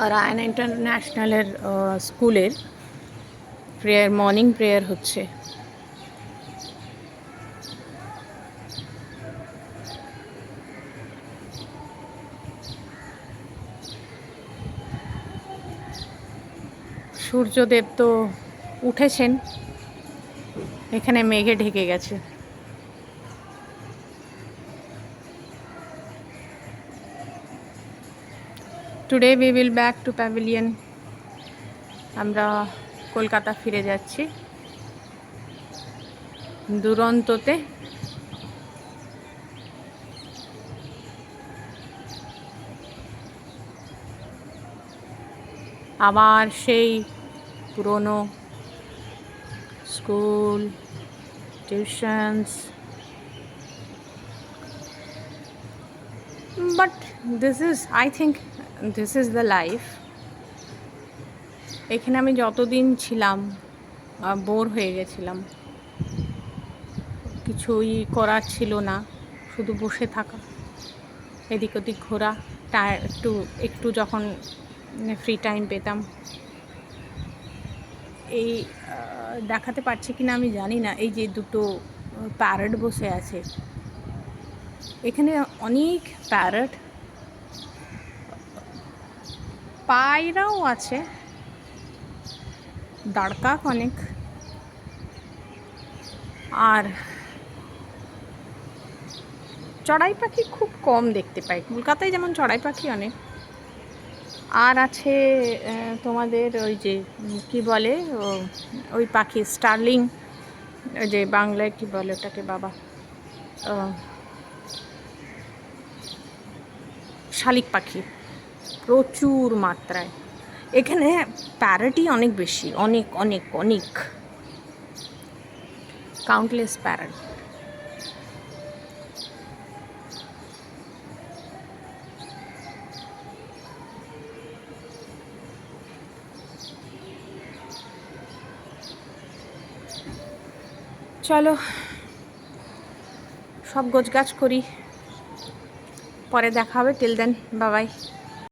আর আয়না ইন্টারন্যাশনালের স্কুলের prayer, morning prayer হচ্ছে। সূর্যদেব তো উঠেছেন, এখানে মেঘে ঢেকে গেছে। Today we will back to pavilion. আমরা কলকাতা ফিরে যাচ্ছি দুরন্তোতে। আবার সেই পুরনো school, tuitions, but I think this is the life. এখানে আমি যতদিন ছিলাম বোর হয়ে গেছিলাম, কিছুই করার ছিল না, শুধু বসে থাকা, এদিক ওদিক ঘোরা, একটু একটু যখন ফ্রি টাইম পেতাম। এই দেখাতে পারছি কি না আমি জানি না, এই যে দুটো প্যারট বসে আছে এখানে, অনেক প্যারট, পায়রাও আছে, দাঁড়কাক অনেক, আর চড়াই পাখি খুব কম দেখতে পাই। কলকাতায় যেমন চড়াই পাখি অনেক, আর আছে তোমাদের ওই যে কি বলে ওই পাখি স্টার্লিং, ওই যে বাংলায় কি বলে ওটাকে বাবা, শালিক পাখি প্রচুর মাত্রায়। এখানে প্যারটই অনেক বেশি, অনেক অনেক অনেক, কাউন্টলেস প্যারট। চলো সব গোছগাছ করি, পরে দেখা হবে। Till then, bye by.